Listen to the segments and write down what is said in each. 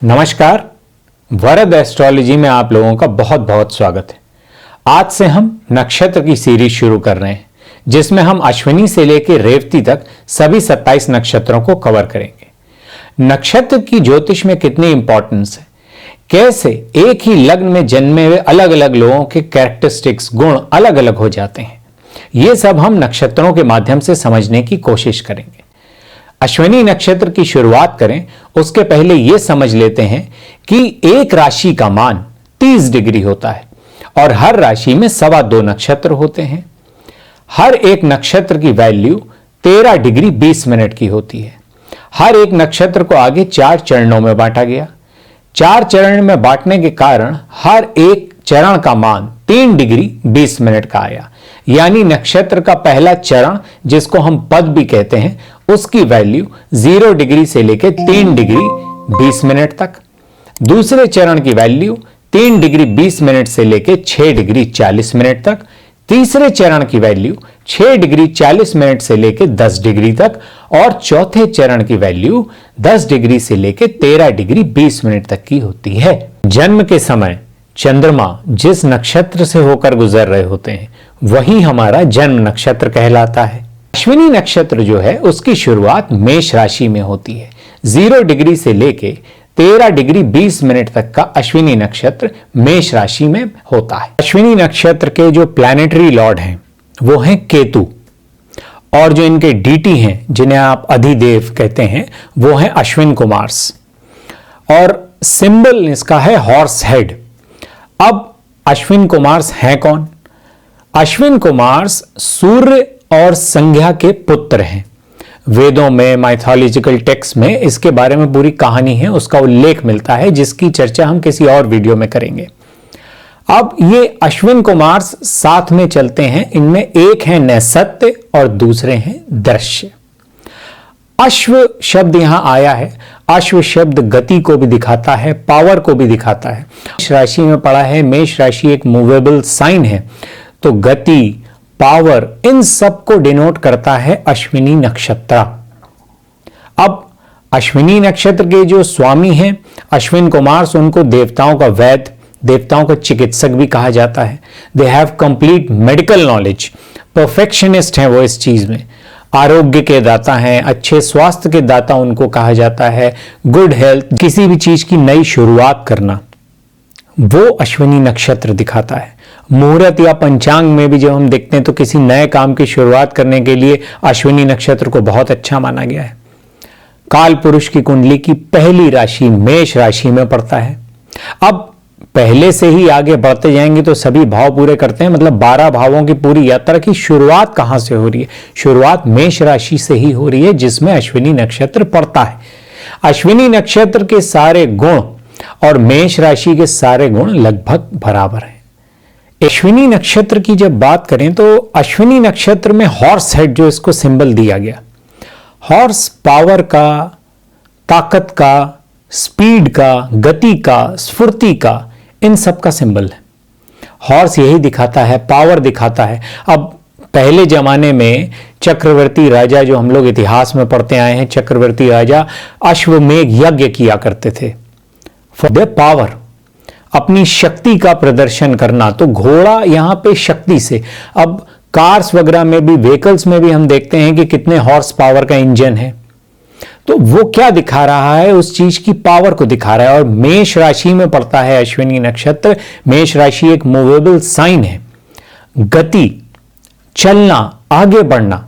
नमस्कार, वरद एस्ट्रोलॉजी में आप लोगों का बहुत बहुत स्वागत है। आज से हम नक्षत्र की सीरीज शुरू कर रहे हैं, जिसमें हम अश्विनी से लेकर रेवती तक सभी 27 नक्षत्रों को कवर करेंगे। नक्षत्र की ज्योतिष में कितनी इंपॉर्टेंस है, कैसे एक ही लग्न में जन्मे हुए अलग अलग लोगों के कैरेक्टरिस्टिक्स गुण अलग अलग हो जाते हैं, ये सब हम नक्षत्रों के माध्यम से समझने की कोशिश करेंगे। अश्विनी नक्षत्र की शुरुआत करें उसके पहले यह समझ लेते हैं कि एक राशि का मान 30 डिग्री होता है और हर राशि में 2.25 नक्षत्र होते हैं। हर एक नक्षत्र की वैल्यू 13 डिग्री 20 मिनट की होती है। हर एक नक्षत्र को आगे 4 चरणों में बांटा गया। 4 चरण में बांटने के कारण हर एक चरण का मान 3 डिग्री 20 मिनट का आया। यानी नक्षत्र का पहला चरण, जिसको हम पद भी कहते हैं, उसकी वैल्यू 0 डिग्री से लेकर 3 डिग्री 20 मिनट तक। दूसरे चरण की वैल्यू 3 डिग्री 20 मिनट से लेकर 6 डिग्री 40 मिनट तक। तीसरे चरण की वैल्यू 6 डिग्री 40 मिनट से लेकर 10 डिग्री तक और चौथे चरण की वैल्यू 10 डिग्री से लेकर 13 डिग्री 20 मिनट तक की होती है। जन्म के समय चंद्रमा जिस नक्षत्र से होकर गुजर रहे होते हैं, वही हमारा जन्म नक्षत्र कहलाता है। अश्विनी नक्षत्र जो है उसकी शुरुआत मेष राशि में होती है। 0 डिग्री से लेके 13 डिग्री 20 मिनट तक का अश्विनी नक्षत्र मेष राशि में होता है। अश्विनी नक्षत्र के जो प्लैनेटरी लॉर्ड हैं वो हैं केतु, और जो इनके डीटी हैं जिन्हें आप अधिदेव कहते हैं वो हैं अश्विन कुमार्स, और सिंबल इसका है हॉर्स हेड। अब अश्विन कुमार्स हैं कौन? अश्विन कुमार्स सूर्य और संज्ञा के पुत्र हैं। वेदों में, माइथोलॉजिकल टेक्स्ट में इसके बारे में पूरी कहानी है, उसका उल्लेख मिलता है, जिसकी चर्चा हम किसी और वीडियो में करेंगे। अब ये अश्विन कुमार्स साथ में चलते हैं। इनमें एक है नैसत्य और दूसरे हैं दृश्य। अश्व शब्द यहां आया है। अश्व शब्द गति को भी दिखाता है, पावर को भी दिखाता है। मेष राशि में पड़ा है। मेष राशि एक मूवेबल साइन है, तो गति, पावर, इन सब को डिनोट करता है अश्विनी नक्षत्र। अब अश्विनी नक्षत्र के जो स्वामी हैं अश्विन कुमार्स, उनको देवताओं का वैद्य, देवताओं का चिकित्सक भी कहा जाता है। They have complete medical knowledge, perfectionist हैं वो इस चीज में। आरोग्य के दाता हैं, अच्छे स्वास्थ्य के दाता उनको कहा जाता है। गुड हेल्थ, किसी भी चीज की नई शुरुआत करना, वो अश्विनी नक्षत्र दिखाता है। मुहूर्त या पंचांग में भी जब हम देखते हैं तो किसी नए काम की शुरुआत करने के लिए अश्विनी नक्षत्र को बहुत अच्छा माना गया है। काल पुरुष की कुंडली की पहली राशि मेष राशि में पड़ता है। अब पहले से ही आगे बढ़ते जाएंगे तो सभी भाव पूरे करते हैं, मतलब 12 भावों की पूरी यात्रा की शुरुआत कहां से हो रही है? शुरुआत मेष राशि से ही हो रही है, जिसमें अश्विनी नक्षत्र पड़ता है। अश्विनी नक्षत्र के सारे गुण और मेष राशि के सारे गुण लगभग बराबर हैं। अश्विनी नक्षत्र की जब बात करें तो अश्विनी नक्षत्र में हॉर्स हेड, जो इसको सिंबल दिया गया, हॉर्स पावर का, ताकत का, स्पीड का, गति का, स्फूर्ति का, इन सब का सिंबल है। हॉर्स यही दिखाता है, पावर दिखाता है। अब पहले जमाने में चक्रवर्ती राजा, जो हम लोग इतिहास में पढ़ते आए हैं, चक्रवर्ती राजा अश्वमेघ यज्ञ किया करते थे फॉर द पावर, अपनी शक्ति का प्रदर्शन करना। तो घोड़ा यहां पे शक्ति से। अब कार्स वगैरह में भी, व्हीकल्स में भी हम देखते हैं कि कितने हॉर्स पावर का इंजन है। तो वो क्या दिखा रहा है? उस चीज की पावर को दिखा रहा है। और मेष राशि में पड़ता है अश्विनी नक्षत्र। मेष राशि एक मूवेबल साइन है। गति, चलना, आगे बढ़ना,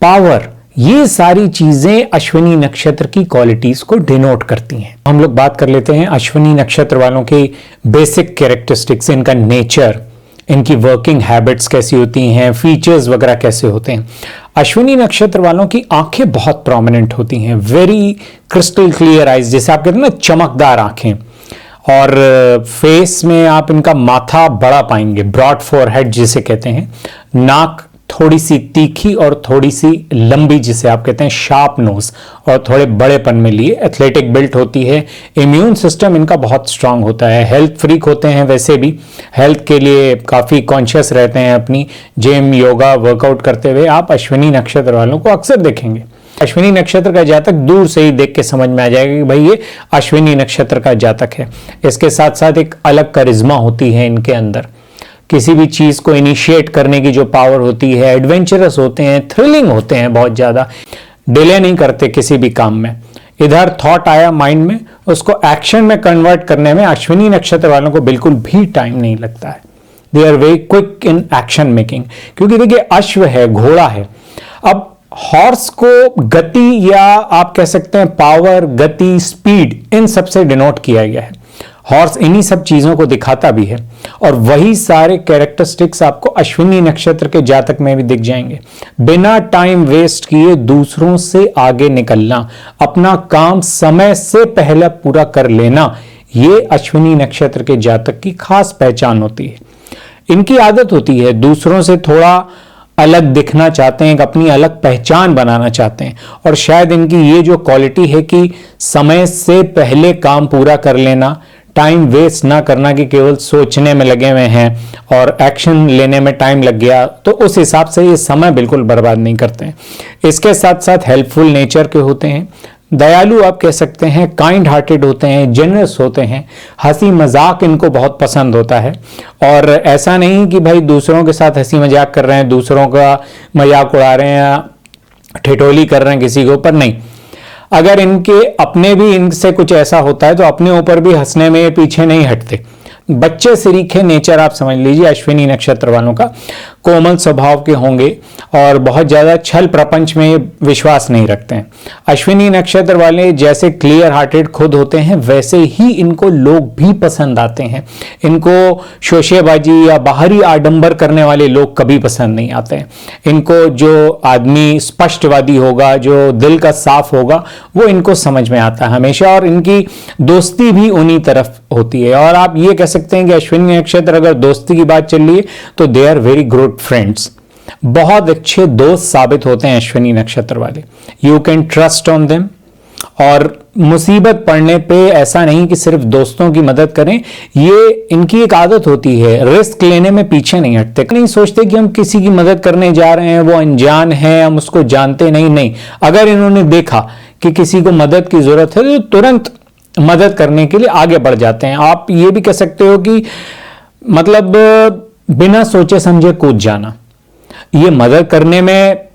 पावर, ये सारी चीजें अश्विनी नक्षत्र की क्वालिटीज को डिनोट करती हैं। हम लोग बात कर लेते हैं अश्विनी नक्षत्र वालों के बेसिक कैरेक्टरिस्टिक्स, इनका नेचर, इनकी वर्किंग हैबिट्स कैसी होती हैं, फीचर्स वगैरह कैसे होते हैं। अश्विनी नक्षत्र वालों की आंखें बहुत प्रोमिनेंट होती हैं, वेरी क्रिस्टल क्लियर आइज, जैसे आप कहते हैं ना, चमकदार आंखें। और फेस में आप इनका माथा बड़ा पाएंगे, ब्रॉड फोरहेड जिसे कहते हैं। नाक थोड़ी सी तीखी और थोड़ी सी लंबी, जिसे आप कहते हैं शार्प नोज, और थोड़े बड़ेपन में लिए। एथलेटिक बिल्ट होती है। इम्यून सिस्टम इनका बहुत स्ट्रांग होता है। हेल्थ फ्रीक होते हैं, वैसे भी हेल्थ के लिए काफी कॉन्शियस रहते हैं। अपनी जिम, योगा, वर्कआउट करते हुए आप अश्विनी नक्षत्र वालों को अक्सर देखेंगे। अश्विनी नक्षत्र का जातक दूर से ही देख के समझ में आ जाएगा कि भाई ये अश्विनी नक्षत्र का जातक है। इसके साथ साथ एक अलग करिश्मा होती है इनके अंदर, किसी भी चीज को इनिशिएट करने की जो पावर होती है, एडवेंचरस होते हैं, थ्रिलिंग होते हैं, बहुत ज्यादा डिले नहीं करते किसी भी काम में। इधर थॉट आया माइंड में, उसको एक्शन में कन्वर्ट करने में अश्विनी नक्षत्र वालों को बिल्कुल भी टाइम नहीं लगता है। They are very quick in action making, क्योंकि देखिए अश्व है, घोड़ा है। अब हॉर्स को गति या आप कह सकते हैं पावर, गति, स्पीड, इन सबसे डिनोट किया गया है। हॉर्स इन्हीं सब चीजों को दिखाता भी है, और वही सारे कैरेक्टरिस्टिक्स आपको अश्विनी नक्षत्र के जातक में भी दिख जाएंगे। बिना टाइम वेस्ट किए दूसरों से आगे निकलना, अपना काम समय से पहले पूरा कर लेना, ये अश्विनी नक्षत्र के जातक की खास पहचान होती है। इनकी आदत होती है दूसरों से थोड़ा अलग दिखना चाहते हैं, एक अपनी अलग पहचान बनाना चाहते हैं, और शायद इनकी ये जो क्वालिटी है कि समय से पहले काम पूरा कर लेना, टाइम वेस्ट ना करना कि केवल सोचने में लगे हुए हैं और एक्शन लेने में टाइम लग गया, तो उस हिसाब से ये समय बिल्कुल बर्बाद नहीं करते हैं। इसके साथ साथ हेल्पफुल नेचर के होते हैं, दयालु आप कह सकते हैं, काइंड हार्टेड होते हैं, जेनरस होते हैं, हंसी मजाक इनको बहुत पसंद होता है। और ऐसा नहीं कि भाई दूसरों के साथ हंसी मजाक कर रहे हैं, दूसरों का मजाक उड़ा रहे हैं, ठिठोली कर रहे हैं किसी के ऊपर, नहीं। अगर इनके अपने भी इनसे कुछ ऐसा होता है तो अपने ऊपर भी हंसने में पीछे नहीं हटते। बच्चे सरीखे नेचर आप समझ लीजिए अश्विनी नक्षत्र वालों का, कोमल स्वभाव के होंगे और बहुत ज्यादा छल प्रपंच में विश्वास नहीं रखते हैं। अश्विनी नक्षत्र वाले जैसे क्लियर हार्टेड खुद होते हैं, वैसे ही इनको लोग भी पसंद आते हैं। इनको शोशेबाजी या बाहरी आडंबर करने वाले लोग कभी पसंद नहीं आते हैं। इनको जो आदमी स्पष्टवादी होगा, जो दिल का साफ होगा, वो इनको समझ में आता है हमेशा, और इनकी दोस्ती भी उन्हीं तरफ होती है। और आप ये कह सकते हैं कि अश्विनी नक्षत्र अगर दोस्ती की बात चल रही है तो they are very good friends, बहुत अच्छे दोस्त साबित होते हैं अश्विनी नक्षत्र वाले। You can trust on them, और मुसीबत पड़ने पे ऐसा नहीं कि सिर्फ दोस्तों की मदद करें, ये इनकी एक आदत होती है, रिस्क लेने में पीछे नहीं हटते। नहीं सोचते कि हम किसी की मदद करने जा रहे हैं, वो अनजान है, हम उसको जानते नहीं। अगर इन्होंने देखा कि किसी को मदद की जरूरत है तो तुरंत मदद करने के लिए आगे बढ़ जाते हैं। आप ये भी कह सकते हो कि मतलब बिना सोचे समझे कूद जाना, ये मदद करने में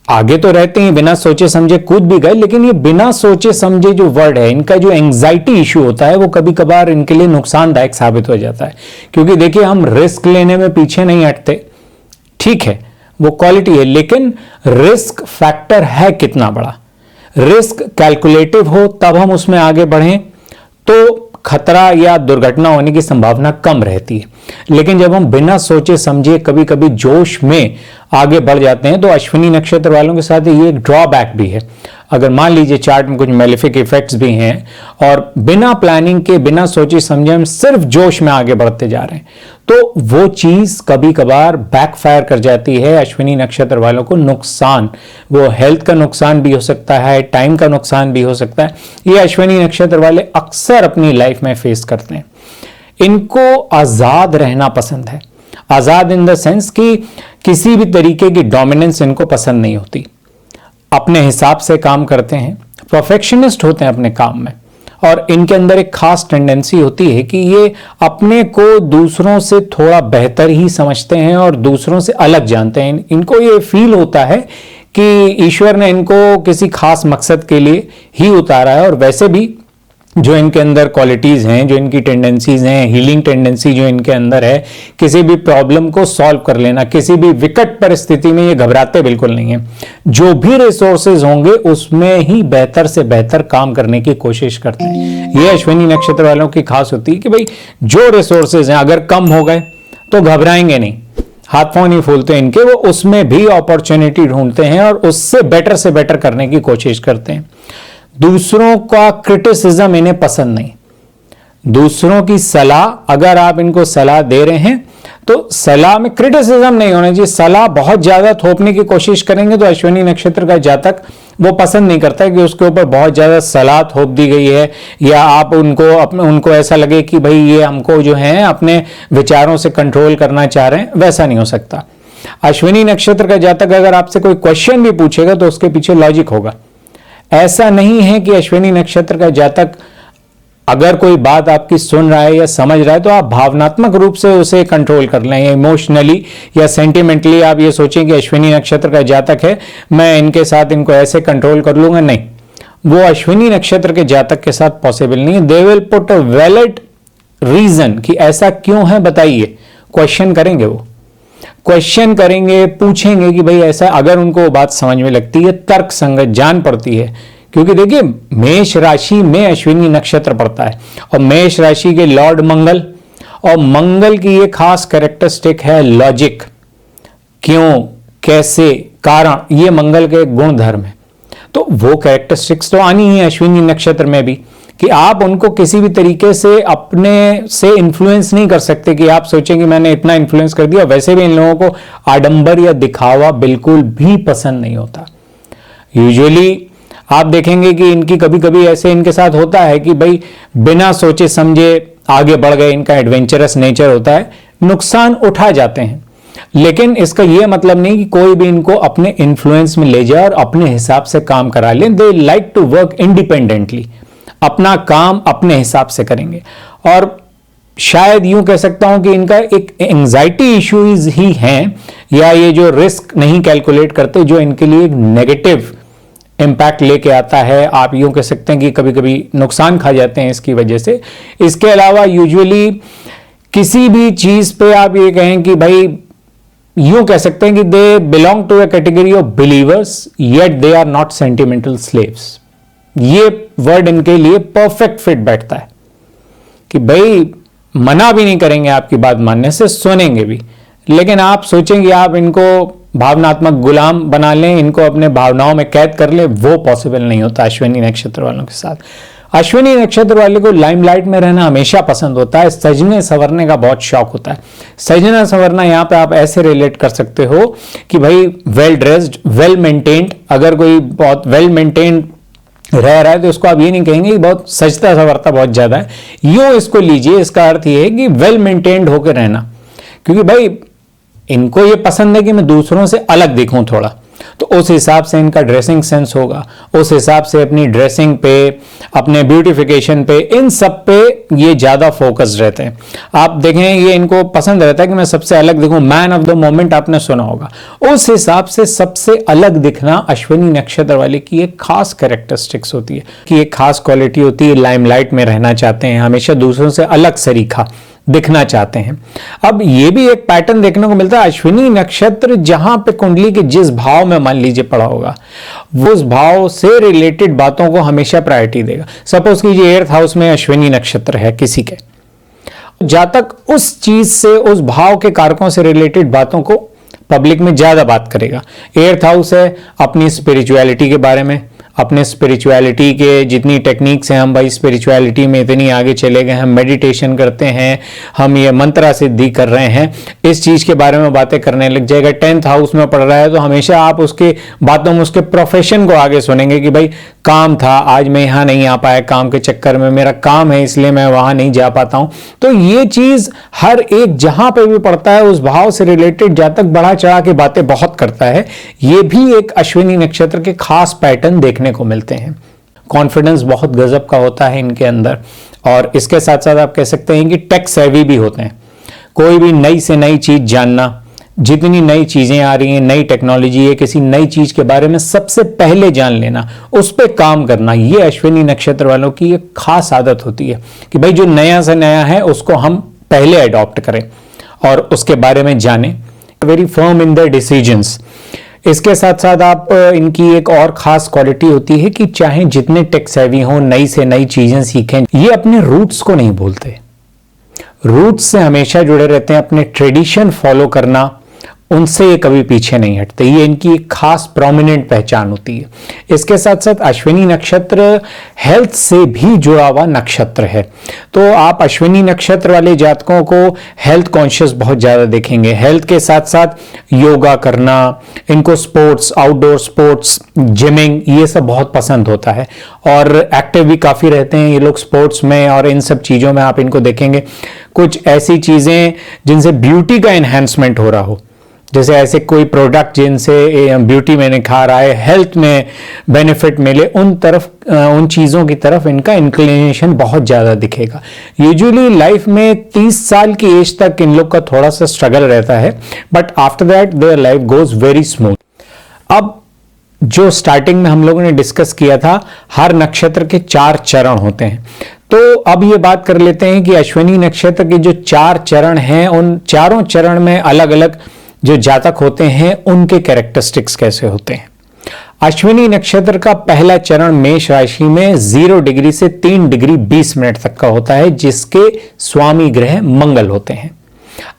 आगे तो रहते हैं, बिना सोचे समझे कूद भी गए, लेकिन ये बिना सोचे समझे जो वर्ड है, इनका जो एंग्जाइटी इश्यू होता है, वो कभी कभार इनके लिए नुकसानदायक साबित हो जाता है। क्योंकि देखिए हम रिस्क लेने में पीछे नहीं हटते, ठीक है वो क्वालिटी है, लेकिन रिस्क फैक्टर है कितना बड़ा, रिस्क कैलकुलेटिव हो तब हम उसमें आगे बढ़ें तो खतरा या दुर्घटना होने की संभावना कम रहती है। लेकिन जब हम बिना सोचे समझे कभी कभी जोश में आगे बढ़ जाते हैं तो अश्विनी नक्षत्र वालों के साथ ये एक ड्रॉबैक भी है। अगर मान लीजिए चार्ट में कुछ मेलेफिक इफेक्ट्स भी हैं और बिना प्लानिंग के, बिना सोचे समझे हम सिर्फ जोश में आगे बढ़ते जा रहे हैं, तो वो चीज कभी कभार बैकफायर कर जाती है अश्विनी नक्षत्र वालों को। नुकसान, वो हेल्थ का नुकसान भी हो सकता है, टाइम का नुकसान भी हो सकता है। ये अश्विनी नक्षत्र वाले अक्सर अपनी लाइफ में फेस करते हैं। इनको आजाद रहना पसंद है, आजाद इन द सेंस कि किसी भी तरीके की डोमिनेंस इनको पसंद नहीं होती, अपने हिसाब से काम करते हैं, परफेक्शनिस्ट होते हैं अपने काम में, और इनके अंदर एक खास टेंडेंसी होती है कि ये अपने को दूसरों से थोड़ा बेहतर ही समझते हैं और दूसरों से अलग जानते हैं। इनको ये फील होता है कि ईश्वर ने इनको किसी खास मकसद के लिए ही उतारा है, और वैसे भी जो इनके अंदर क्वालिटीज हैं, जो इनकी टेंडेंसीज हैं, हीलिंग टेंडेंसी जो इनके अंदर है, किसी भी प्रॉब्लम को सॉल्व कर लेना, किसी भी विकट परिस्थिति में ये घबराते बिल्कुल नहीं है। जो भी रिसोर्सेज होंगे उसमें ही बेहतर से बेहतर काम करने की कोशिश करते हैं। ये अश्विनी नक्षत्र वालों की खास होती है कि भाई जो रिसोर्सेज हैं अगर कम हो गए तो घबराएंगे नहीं, हाथ पांव नहीं फूलते इनके, वो उसमें भी अपॉर्चुनिटी ढूंढते हैं और उससे बेटर से बेटर करने की कोशिश करते हैं। दूसरों का क्रिटिसिज्म इन्हें पसंद नहीं, दूसरों की सलाह, अगर आप इनको सलाह दे रहे हैं तो सलाह में क्रिटिसिज्म नहीं होना चाहिए। सलाह बहुत ज्यादा थोपने की कोशिश करेंगे तो अश्विनी नक्षत्र का जातक वो पसंद नहीं करता है कि उसके ऊपर बहुत ज्यादा सलाह थोप दी गई है, या आप उनको ऐसा लगे कि भाई ये हमको जो है अपने विचारों से कंट्रोल करना चाह रहे हैं, वैसा नहीं हो सकता। अश्विनी नक्षत्र का जातक अगर आपसे कोई क्वेश्चन भी पूछेगा तो उसके पीछे लॉजिक होगा। ऐसा नहीं है कि अश्विनी नक्षत्र का जातक अगर कोई बात आपकी सुन रहा है या समझ रहा है तो आप भावनात्मक रूप से उसे कंट्रोल कर लें, इमोशनली या सेंटिमेंटली आप ये सोचें कि अश्विनी नक्षत्र का जातक है, मैं इनके साथ इनको ऐसे कंट्रोल कर लूंगा। नहीं, वो अश्विनी नक्षत्र के जातक के साथ पॉसिबल नहीं है। They will put a valid reason कि ऐसा क्यों है बताइए, क्वेश्चन करेंगे, वो क्वेश्चन करेंगे, पूछेंगे कि भाई ऐसा, अगर उनको बात समझ में लगती है, तर्क संगत जान पड़ती है। क्योंकि देखिए मेष राशि में अश्विनी नक्षत्र पड़ता है और मेष राशि के लॉर्ड मंगल, और मंगल की ये खास कैरेक्टरिस्टिक है लॉजिक, क्यों, कैसे, कारण, ये मंगल के गुण धर्म है। तो वो कैरेक्टरिस्टिक्स तो आनी है अश्विनी नक्षत्र में भी कि आप उनको किसी भी तरीके से अपने से इन्फ्लुएंस नहीं कर सकते कि आप सोचें कि मैंने इतना इन्फ्लुएंस कर दिया। वैसे भी इन लोगों को आडंबर या दिखावा बिल्कुल भी पसंद नहीं होता। यूजुअली आप देखेंगे कि इनकी कभी कभी ऐसे इनके साथ होता है कि भाई बिना सोचे समझे आगे बढ़ गए, इनका एडवेंचरस नेचर होता है, नुकसान उठा जाते हैं। लेकिन इसका यह मतलब नहीं कि कोई भी इनको अपने इन्फ्लुएंस में ले जाए और अपने हिसाब से काम करा ले। They like to work independently, अपना काम अपने हिसाब से करेंगे। और शायद यूं कह सकता हूं कि इनका एक एंजाइटी इश्यूज ही हैं, या ये जो रिस्क नहीं कैलकुलेट करते, जो इनके लिए एक नेगेटिव इंपैक्ट लेके आता है। आप यूं कह सकते हैं कि कभी कभी नुकसान खा जाते हैं इसकी वजह से। इसके अलावा यूजुअली किसी भी चीज पे आप ये कहें कि भाई, यूं कह सकते हैं कि they belong to a category of believers yet they are not sentimental slaves. ये वर्ड इनके लिए परफेक्ट फिट बैठता है कि भाई मना भी नहीं करेंगे आपकी बात मानने से, सुनेंगे भी, लेकिन आप सोचेंगे आप इनको भावनात्मक गुलाम बना लें, इनको अपने भावनाओं में कैद कर ले, वो पॉसिबल नहीं होता अश्विनी नक्षत्र वालों के साथ। अश्विनी नक्षत्र वाले को लाइमलाइट में रहना हमेशा पसंद होता है, सजने संवरने का बहुत शौक होता है। सजना संवरना यहां पे आप ऐसे रिलेट कर सकते हो कि भाई वेल ड्रेस्ड, वेल मेंटेन्ड। अगर कोई बहुत वेल मेंटेन्ड रह रहा है तो उसको आप ये नहीं कहेंगे कि बहुत सजता संवरता बहुत ज्यादा है, यूं इसको लीजिए। इसका अर्थ ये है कि वेल मेंटेन्ड होकर रहना, क्योंकि भाई इनको ये पसंद है कि मैं दूसरों से अलग दिखूं थोड़ा, तो उस हिसाब से इनका ड्रेसिंग सेंस होगा, उस हिसाब से अपनी ड्रेसिंग पे, अपने ब्यूटिफिकेशन पे, इन सब पे ये ज्यादा फोकस रहते हैं। आप देखें ये इनको पसंद रहता है कि मैं सबसे अलग दिखूं, मैन ऑफ द मोमेंट आपने सुना होगा। उस हिसाब से सबसे अलग दिखना अश्विनी नक्षत्र वाले की एक खास कैरेक्टरिस्टिक्स होती है, कि एक खास क्वालिटी होती है। लाइमलाइट में रहना चाहते हैं, हमेशा दूसरों से अलग सरीखा दिखना चाहते हैं। अब ये भी एक पैटर्न देखने को मिलता है, अश्विनी नक्षत्र जहां पे कुंडली के जिस भाव में मान लीजिए पड़ा होगा, वो उस भाव से रिलेटेड बातों को हमेशा प्रायोरिटी देगा। सपोज कीजिए 8th हाउस में अश्विनी नक्षत्र है किसी के, जातक उस चीज से, उस भाव के कारकों से रिलेटेड बातों को पब्लिक में ज्यादा बात करेगा। 8th हाउस है अपनी स्पिरिचुअलिटी के बारे में, अपने स्पिरिचुअलिटी के जितनी टेक्निक्स हैं, हम भाई स्पिरिचुअलिटी में इतनी आगे चले गए, हम मेडिटेशन करते हैं, हम ये मंत्रा सिद्धि कर रहे हैं, इस चीज के बारे में बातें करने लग जाएगा। 10th हाउस में पढ़ रहा है तो हमेशा आप उसके बातों में उसके प्रोफेशन को आगे सुनेंगे कि भाई काम था, आज मैं यहाँ नहीं आ पाया, काम के चक्कर में, मेरा काम है इसलिए मैं वहां नहीं जा पाता हूं। तो ये चीज हर एक जहां पे भी पढ़ता है उस भाव से रिलेटेड जातक बढ़ा चढ़ा के बातें बहुत करता है। ये भी एक अश्विनी नक्षत्र के खास पैटर्न देखने को मिलते हैं। कॉन्फिडेंस बहुत गजब का होता है इनके अंदर, और इसके साथ साथ आप कह सकते हैं कि टेक सेवी भी होते हैं। कोई भी नई से नई चीज जानना, जितनी नई चीजें आ रही हैं, नई टेक्नोलॉजी है, किसी नई चीज के बारे में सबसे पहले जान लेना, उस पर काम करना, ये अश्विनी नक्षत्र वालों की एक खास आदत होती है कि भाई जो नया से नया है उसको हम पहले अडॉप्ट करें और उसके बारे में जानें। Very firm in their decisions. इसके साथ साथ आप इनकी एक और खास क्वालिटी होती है कि चाहे जितने टेक सेवी हों, नई से नई चीजें सीखें, ये अपने रूट्स को नहीं भूलते, रूट्स से हमेशा जुड़े रहते हैं। अपने ट्रेडिशन फॉलो करना, उनसे ये कभी पीछे नहीं हटते, ये इनकी एक खास प्रोमिनेंट पहचान होती है। इसके साथ साथ अश्विनी नक्षत्र हेल्थ से भी जुड़ा हुआ नक्षत्र है, तो आप अश्विनी नक्षत्र वाले जातकों को हेल्थ कॉन्शियस बहुत ज्यादा देखेंगे। हेल्थ के साथ साथ योगा करना, इनको स्पोर्ट्स, आउटडोर स्पोर्ट्स, जिमिंग, ये सब बहुत पसंद होता है, और एक्टिव भी काफी रहते हैं ये लोग स्पोर्ट्स में, और इन सब चीजों में आप इनको देखेंगे। कुछ ऐसी चीजें जिनसे ब्यूटी का एनहेंसमेंट हो रहा हो, जैसे ऐसे कोई प्रोडक्ट जिनसे ब्यूटी में निखार आए, हेल्थ में बेनिफिट मिले, उन चीज़ों की तरफ इनका इंक्लिनेशन बहुत ज़्यादा दिखेगा। यूजुअली लाइफ में 30 साल की एज तक इन लोग का थोड़ा सा स्ट्रगल रहता है, but after that their life goes very smooth. अब जो स्टार्टिंग में हम लोगों ने डिस्कस किया था, हर नक्षत्र के 4 चरण होते हैं। तो अब ये बात कर लेते हैं कि अश्विनी नक्षत्र के जो 4 चरण हैं, उन चारों चरण में अलग अलग जो जातक होते हैं उनके कैरेक्टरिस्टिक्स कैसे होते हैं। अश्विनी नक्षत्र का पहला चरण मेष राशि में 0 डिग्री से 3 डिग्री 20 मिनट तक का होता है, जिसके स्वामी ग्रह मंगल होते हैं।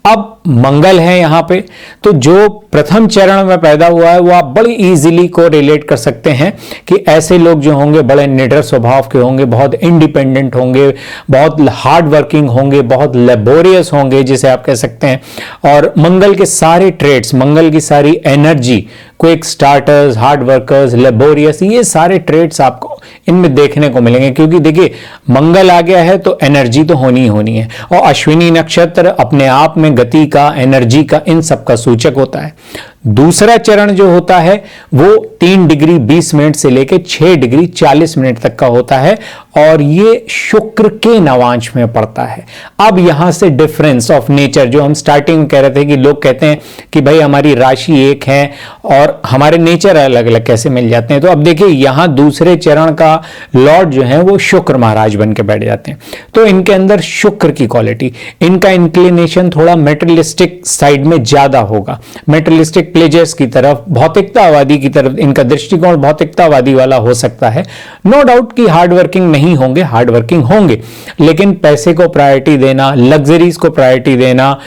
अब मंगल है यहां पे, तो जो प्रथम चरण में पैदा हुआ है वो आप बड़ी इजीली को रिलेट कर सकते हैं कि ऐसे लोग जो होंगे बड़े निडर स्वभाव के होंगे, बहुत इंडिपेंडेंट होंगे, बहुत हार्ड वर्किंग होंगे, बहुत लेबोरियस होंगे जिसे आप कह सकते हैं। और मंगल के सारे ट्रेड्स, मंगल की सारी energy, quick starters, hard workers, laborious, ये सारे ट्रेड्स आपको इनमें देखने को मिलेंगे, क्योंकि देखिए मंगल आ गया है तो एनर्जी तो होनी ही होनी है। और अश्विनी नक्षत्र अपने आप में गति का, एनर्जी का, इन सब का सूचक होता है। दूसरा चरण जो होता है वो 3 डिग्री 20 मिनट से लेकर 6 डिग्री 40 मिनट तक का होता है, और ये शुक्र के नवांश में पड़ता है। अब यहां से डिफरेंस ऑफ नेचर, जो हम स्टार्टिंग में कह रहे थे कि लोग कहते हैं कि भाई हमारी राशि एक है और हमारे नेचर अलग अलग कैसे मिल जाते हैं, तो अब देखिए यहां दूसरे चरण का लॉर्ड जो है वो शुक्र महाराज बन के बैठ जाते हैं। तो इनके अंदर शुक्र की क्वालिटी, इनका इंक्लिनेशन थोड़ा मेटेरियलिस्टिक साइड में ज्यादा होगा, मेटेरियलिस्टिक प्लेजर्स की तरफ, भौतिकतावादी की तरफ इनका दृष्टिकोण भौतिकतावादी वाला हो सकता है। नो डाउट कि हार्ड वर्किंग नहीं होंगे, हार्ड वर्किंग होंगे, लेकिन पैसे को प्रायोरिटी देना, लग्जरीज को प्रायोरिटी देना,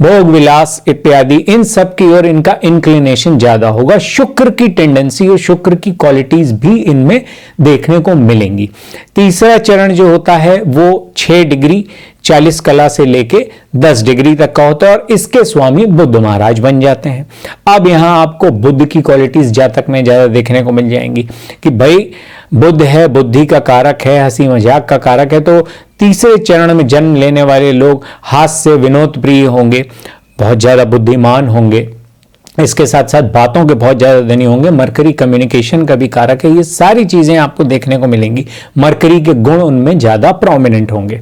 भोग विलास इत्यादि, इन सब की ओर इनका इंक्लिनेशन ज्यादा होगा। शुक्र की टेंडेंसी और शुक्र की क्वालिटीज भी इनमें देखने को मिलेंगी। तीसरा चरण जो होता है वो 6 डिग्री 40 कला से लेके 10 डिग्री तक का होता है, और इसके स्वामी बुध महाराज बन जाते हैं। अब यहां आपको बुध की क्वालिटीज जातक में ज्यादा देखने को मिल जाएंगी कि भाई बुध है, बुद्धि का कारक है, हंसी मजाक का कारक है। तो तीसरे चरण में जन्म लेने वाले लोग हास्य विनोद प्रिय होंगे, बहुत ज्यादा बुद्धिमान होंगे, इसके साथ साथ बातों के बहुत ज्यादा धनी होंगे। मरकरी कम्युनिकेशन का भी कारक है। ये सारी चीजें आपको देखने को मिलेंगी, मरकरी के गुण उनमें ज्यादा प्रोमिनेंट होंगे।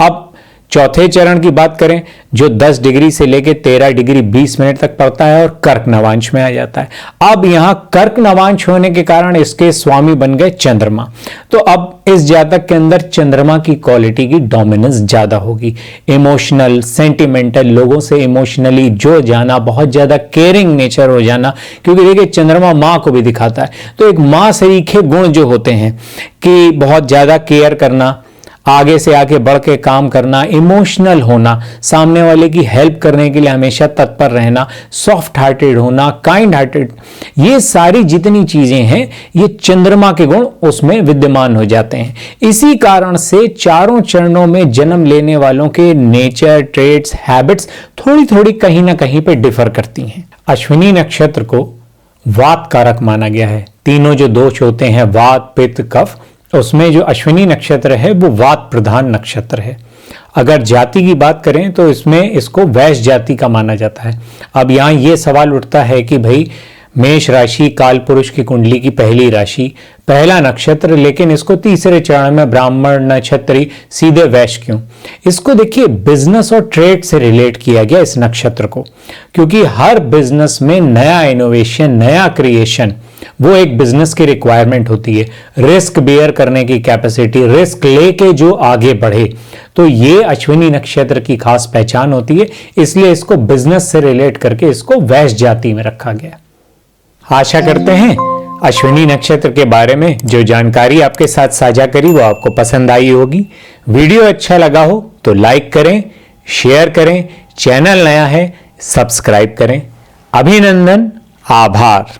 अब चौथे चरण की बात करें जो 10 डिग्री से लेकर 13 डिग्री 20 मिनट तक पड़ता है और कर्क नवांश में आ जाता है। अब यहां कर्क नवांश होने के कारण इसके स्वामी बन गए चंद्रमा। तो अब इस जातक के अंदर चंद्रमा की क्वालिटी की डोमिनेंस ज्यादा होगी। इमोशनल, सेंटिमेंटल, लोगों से इमोशनली जुड़ जाना, बहुत ज्यादा केयरिंग नेचर हो जाना, क्योंकि देखिए चंद्रमा मां को भी दिखाता है। तो एक मां सरीखे गुण जो होते हैं कि बहुत ज्यादा केयर करना, आगे से आगे बढ़ के काम करना, इमोशनल होना, सामने वाले की हेल्प करने के लिए हमेशा तत्पर रहना, सॉफ्ट हार्टेड होना, काइंड हार्टेड, ये सारी जितनी चीजें हैं ये चंद्रमा के गुण उसमें विद्यमान हो जाते हैं। इसी कारण से चारों चरणों में जन्म लेने वालों के नेचर, ट्रेड्स, हैबिट्स थोड़ी थोड़ी कहीं ना कहीं पे डिफर करती हैं। अश्विनी नक्षत्र को वात कारक माना गया है। तीनों जो दोष होते हैं वात, पित्त, कफ, उसमें जो अश्विनी नक्षत्र है वो वात प्रधान नक्षत्र है। अगर जाति की बात करें तो इसमें इसको वैश्य जाति का माना जाता है। अब यहां ये सवाल उठता है कि भाई मेष राशि काल पुरुष की कुंडली की पहली राशि, पहला नक्षत्र, लेकिन इसको तीसरे चरण में ब्राह्मण नक्षत्री सीधे वैश्य क्यों? इसको देखिए बिजनेस और ट्रेड से रिलेट किया गया इस नक्षत्र को, क्योंकि हर बिजनेस में नया इनोवेशन, नया क्रिएशन, वो एक बिजनेस की रिक्वायरमेंट होती है। रिस्क बेयर करने की कैपेसिटी, रिस्क लेके जो आगे बढ़े, तो ये अश्विनी नक्षत्र की खास पहचान होती है। इसलिए इसको बिजनेस से रिलेट करके इसको वैश्य जाति में रखा गया। आशा करते हैं अश्विनी नक्षत्र के बारे में जो जानकारी आपके साथ साझा करी वो आपको पसंद आई होगी। वीडियो अच्छा लगा हो तो लाइक करें, शेयर करें, चैनल नया है सब्सक्राइब करें। अभिनंदन, आभार।